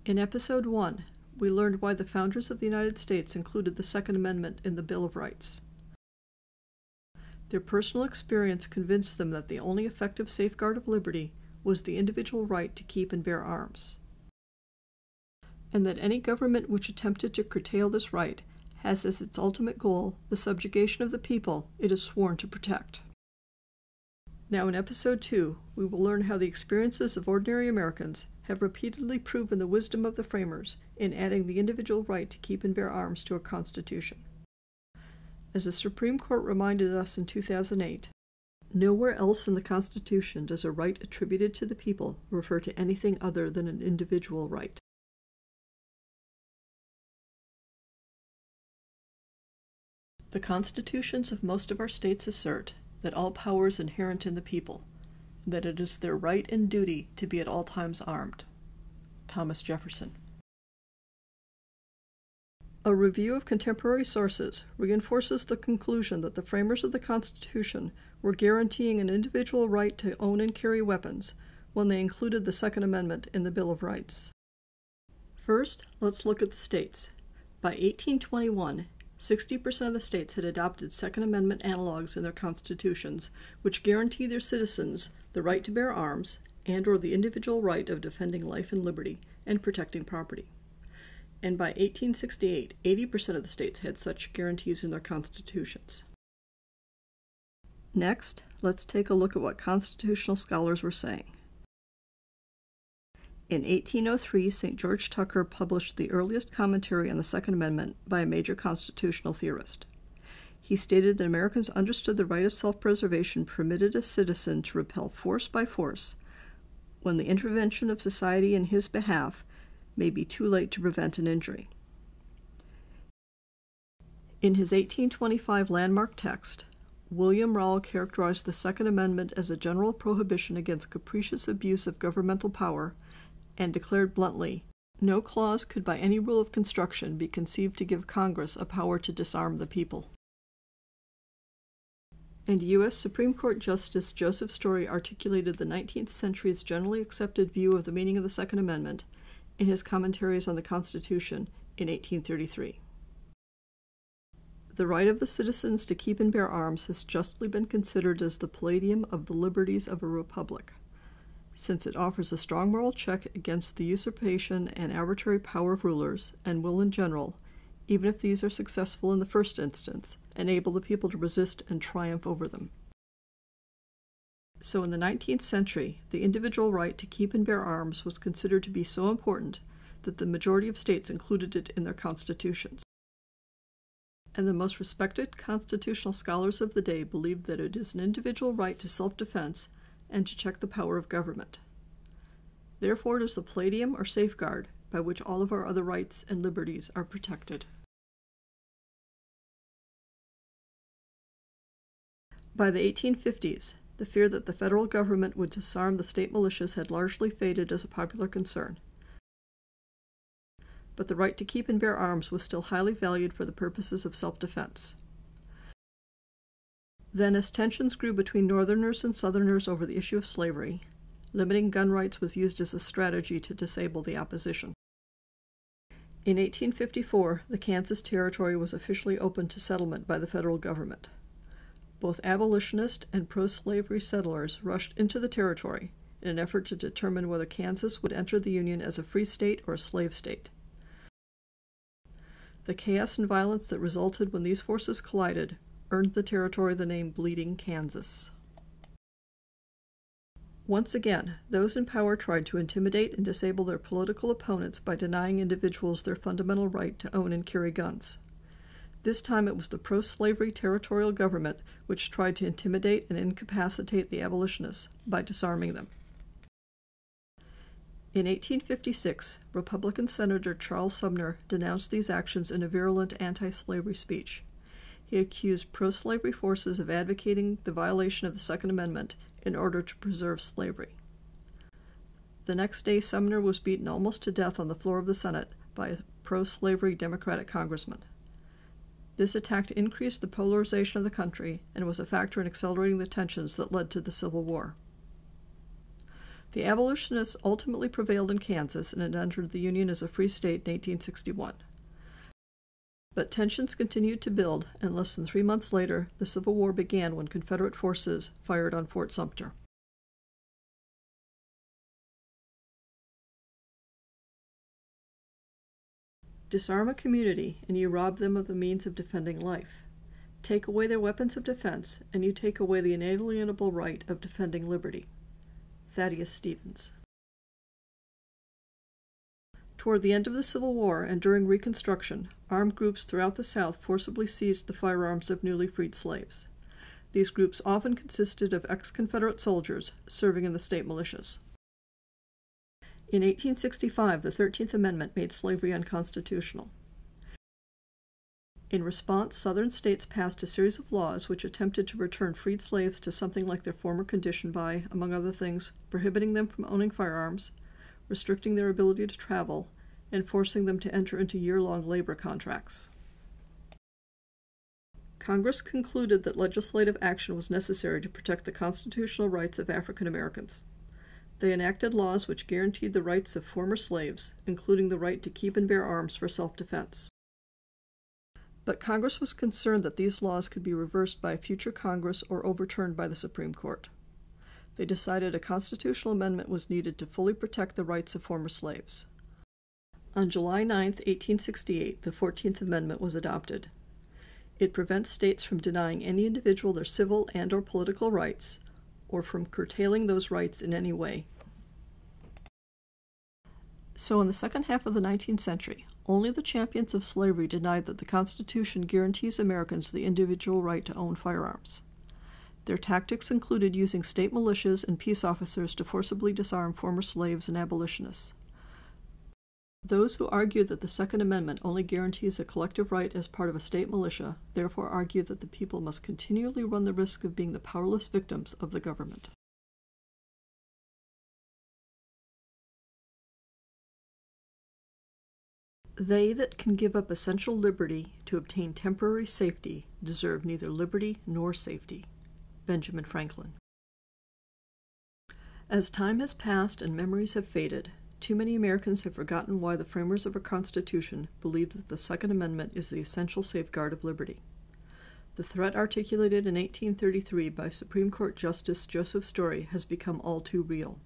In Episode 1, we learned why the founders of the United States included the Second Amendment in the Bill of Rights. Their personal experience convinced them that the only effective safeguard of liberty was the individual right to keep and bear arms, and that any government which attempted to curtail this right has as its ultimate goal the subjugation of the people it is sworn to protect. Now in Episode 2, we will learn how the experiences of ordinary Americans have repeatedly proven the wisdom of the framers in adding the individual right to keep and bear arms to our Constitution. As the Supreme Court reminded us in 2008, nowhere else in the Constitution does a right attributed to the people refer to anything other than an individual right. The constitutions of most of our states assert that all power is inherent in the people, and that it is their right and duty to be at all times armed. Thomas Jefferson. A review of contemporary sources reinforces the conclusion that the framers of the Constitution were guaranteeing an individual right to own and carry weapons when they included the Second Amendment in the Bill of Rights. First, let's look at the states. By 1821, 60% of the states had adopted Second Amendment analogs in their constitutions, which guarantee their citizens the right to bear arms and/or the individual right of defending life and liberty and protecting property. And by 1868, 80% of the states had such guarantees in their constitutions. Next, let's take a look at what constitutional scholars were saying. In 1803, St. George Tucker published the earliest commentary on the Second Amendment by a major constitutional theorist. He stated that Americans understood the right of self-preservation permitted a citizen to repel force by force when the intervention of society in his behalf may be too late to prevent an injury. In his 1825 landmark text, William Rowell characterized the Second Amendment as a general prohibition against capricious abuse of governmental power and declared bluntly, no clause could by any rule of construction be conceived to give Congress a power to disarm the people. And U.S. Supreme Court Justice Joseph Story articulated the 19th century's generally accepted view of the meaning of the Second Amendment in his commentaries on the Constitution in 1833. The right of the citizens to keep and bear arms has justly been considered as the palladium of the liberties of a republic, since it offers a strong moral check against the usurpation and arbitrary power of rulers, and will in general, even if these are successful in the first instance, enable the people to resist and triumph over them. So in the 19th century, the individual right to keep and bear arms was considered to be so important that the majority of states included it in their constitutions. And the most respected constitutional scholars of the day believed that it is an individual right to self-defense and to check the power of government. Therefore, it is the palladium or safeguard by which all of our other rights and liberties are protected. By the 1850s, the fear that the federal government would disarm the state militias had largely faded as a popular concern. But the right to keep and bear arms was still highly valued for the purposes of self-defense. Then, as tensions grew between Northerners and Southerners over the issue of slavery, limiting gun rights was used as a strategy to disable the opposition. In 1854, the Kansas Territory was officially opened to settlement by the federal government. Both abolitionist and pro-slavery settlers rushed into the territory in an effort to determine whether Kansas would enter the Union as a free state or a slave state. The chaos and violence that resulted when these forces collided earned the territory the name Bleeding Kansas. Once again, those in power tried to intimidate and disable their political opponents by denying individuals their fundamental right to own and carry guns. This time it was the pro-slavery territorial government which tried to intimidate and incapacitate the abolitionists by disarming them. In 1856, Republican Senator Charles Sumner denounced these actions in a virulent anti-slavery speech. He accused pro-slavery forces of advocating the violation of the Second Amendment in order to preserve slavery. The next day, Sumner was beaten almost to death on the floor of the Senate by a pro-slavery Democratic congressman. This attack increased the polarization of the country and was a factor in accelerating the tensions that led to the Civil War. The abolitionists ultimately prevailed in Kansas and it entered the Union as a free state in 1861. But tensions continued to build, and less than 3 months later, the Civil War began when Confederate forces fired on Fort Sumter. Disarm a community, and you rob them of the means of defending life. Take away their weapons of defense, and you take away the inalienable right of defending liberty. Thaddeus Stevens. Toward the end of the Civil War and during Reconstruction, armed groups throughout the South forcibly seized the firearms of newly freed slaves. These groups often consisted of ex-Confederate soldiers serving in the state militias. In 1865, the 13th Amendment made slavery unconstitutional. In response, Southern states passed a series of laws which attempted to return freed slaves to something like their former condition by, among other things, prohibiting them from owning firearms, restricting their ability to travel, and forcing them to enter into year-long labor contracts. Congress concluded that legislative action was necessary to protect the constitutional rights of African Americans. They enacted laws which guaranteed the rights of former slaves, including the right to keep and bear arms for self-defense. But Congress was concerned that these laws could be reversed by a future Congress or overturned by the Supreme Court. They decided a constitutional amendment was needed to fully protect the rights of former slaves. On July 9, 1868, the 14th Amendment was adopted. It prevents states from denying any individual their civil and/or political rights, or from curtailing those rights in any way. So in the second half of the 19th century, only the champions of slavery denied that the Constitution guarantees Americans the individual right to own firearms. Their tactics included using state militias and peace officers to forcibly disarm former slaves and abolitionists. Those who argued that the Second Amendment only guarantees a collective right as part of a state militia therefore argued that the people must continually run the risk of being the powerless victims of the government. They that can give up essential liberty to obtain temporary safety deserve neither liberty nor safety. Benjamin Franklin. As time has passed and memories have faded, too many Americans have forgotten why the framers of our Constitution believed that the Second Amendment is the essential safeguard of liberty. The threat articulated in 1833 by Supreme Court Justice Joseph Story has become all too real.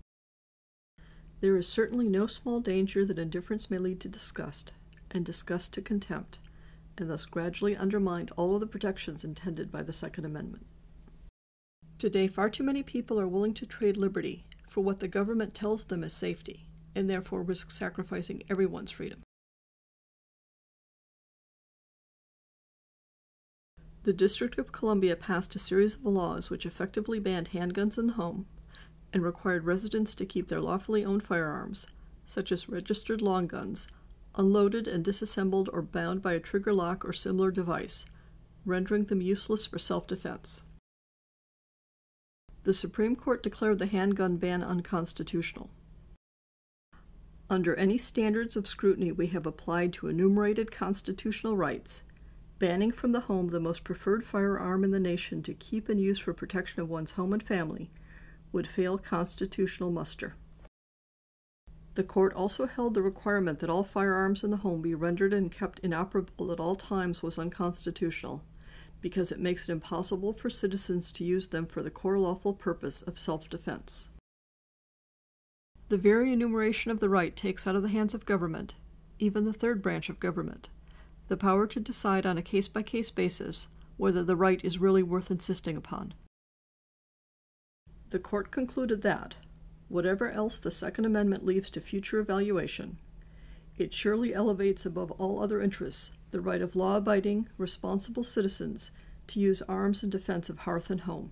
There is certainly no small danger that indifference may lead to disgust, and disgust to contempt, and thus gradually undermine all of the protections intended by the Second Amendment. Today, far too many people are willing to trade liberty for what the government tells them is safety, and therefore risk sacrificing everyone's freedom. The District of Columbia passed a series of laws which effectively banned handguns in the home and required residents to keep their lawfully owned firearms, such as registered long guns, unloaded and disassembled or bound by a trigger lock or similar device, rendering them useless for self-defense. The Supreme Court declared the handgun ban unconstitutional. Under any standards of scrutiny we have applied to enumerated constitutional rights, banning from the home the most preferred firearm in the nation to keep and use for protection of one's home and family would fail constitutional muster. The court also held the requirement that all firearms in the home be rendered and kept inoperable at all times was unconstitutional, because it makes it impossible for citizens to use them for the core lawful purpose of self-defense. The very enumeration of the right takes out of the hands of government, even the third branch of government, the power to decide on a case-by-case basis whether the right is really worth insisting upon. The court concluded that, whatever else the Second Amendment leaves to future evaluation, it surely elevates above all other interests the right of law-abiding, responsible citizens to use arms in defense of hearth and home.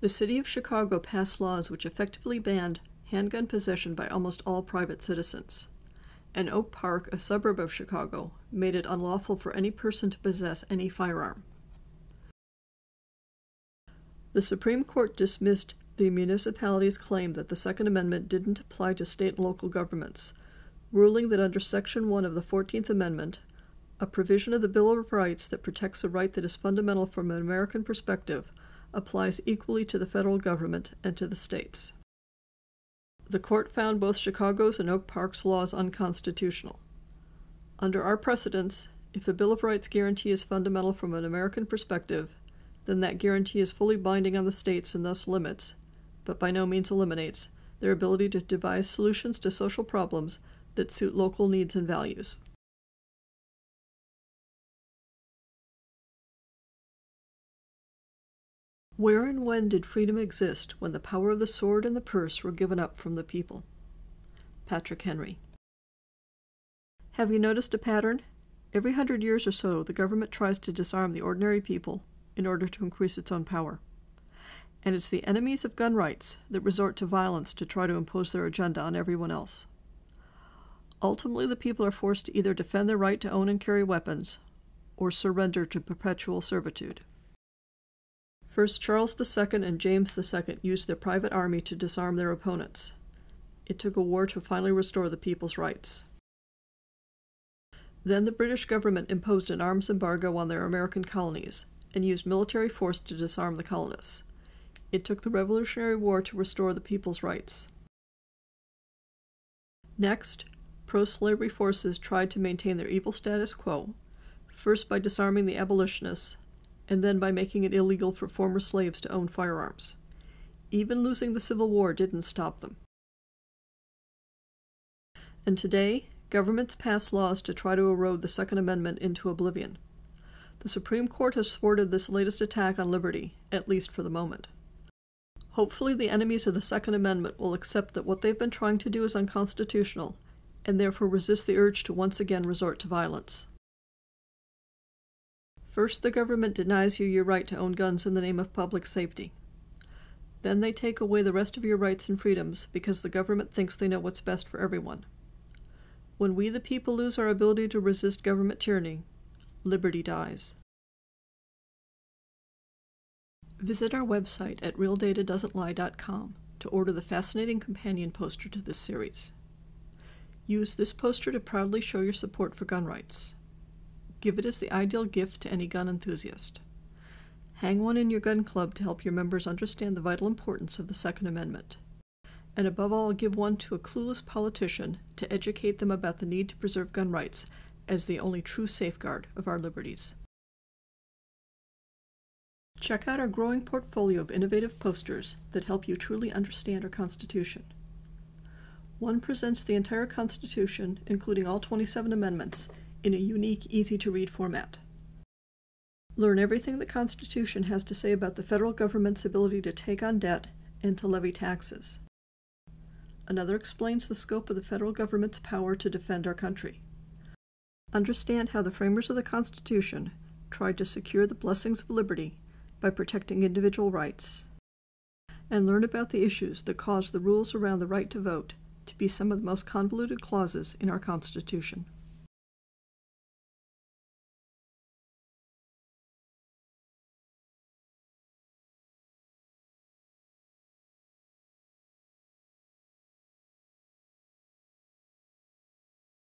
The city of Chicago passed laws which effectively banned handgun possession by almost all private citizens. And Oak Park, a suburb of Chicago, made it unlawful for any person to possess any firearm. The Supreme Court dismissed the municipality's claim that the Second Amendment didn't apply to state and local governments, ruling that under Section 1 of the 14th Amendment, a provision of the Bill of Rights that protects a right that is fundamental from an American perspective applies equally to the federal government and to the states. The court found both Chicago's and Oak Park's laws unconstitutional. Under our precedents, if a Bill of Rights guarantee is fundamental from an American perspective, then that guarantee is fully binding on the states and thus limits, but by no means eliminates, their ability to devise solutions to social problems that suit local needs and values. Where and when did freedom exist when the power of the sword and the purse were given up from the people? Patrick Henry. Have you noticed a pattern? Every 100 years or so, the government tries to disarm the ordinary people in order to increase its own power. And it's the enemies of gun rights that resort to violence to try to impose their agenda on everyone else. Ultimately, the people are forced to either defend their right to own and carry weapons or surrender to perpetual servitude. First Charles II and James II used their private army to disarm their opponents. It took a war to finally restore the people's rights. Then the British government imposed an arms embargo on their American colonies and used military force to disarm the colonists. It took the Revolutionary War to restore the people's rights. Next, pro-slavery forces tried to maintain their evil status quo, first by disarming the abolitionists, and then by making it illegal for former slaves to own firearms. Even losing the Civil War didn't stop them. And today, governments pass laws to try to erode the Second Amendment into oblivion. The Supreme Court has thwarted this latest attack on liberty, at least for the moment. Hopefully the enemies of the Second Amendment will accept that what they've been trying to do is unconstitutional, and therefore resist the urge to once again resort to violence. First, the government denies you your right to own guns in the name of public safety. Then they take away the rest of your rights and freedoms because the government thinks they know what's best for everyone. When we the people lose our ability to resist government tyranny, liberty dies. Visit our website at realdatadoesn'tlie.com to order the fascinating companion poster to this series. Use this poster to proudly show your support for gun rights. Give it as the ideal gift to any gun enthusiast. Hang one in your gun club to help your members understand the vital importance of the Second Amendment. And above all, give one to a clueless politician to educate them about the need to preserve gun rights as the only true safeguard of our liberties. Check out our growing portfolio of innovative posters that help you truly understand our Constitution. One presents the entire Constitution, including all 27 amendments, in a unique, easy-to-read format. Learn everything the Constitution has to say about the federal government's ability to take on debt and to levy taxes. Another explains the scope of the federal government's power to defend our country. Understand how the framers of the Constitution tried to secure the blessings of liberty by protecting individual rights. And learn about the issues that caused the rules around the right to vote to be some of the most convoluted clauses in our Constitution.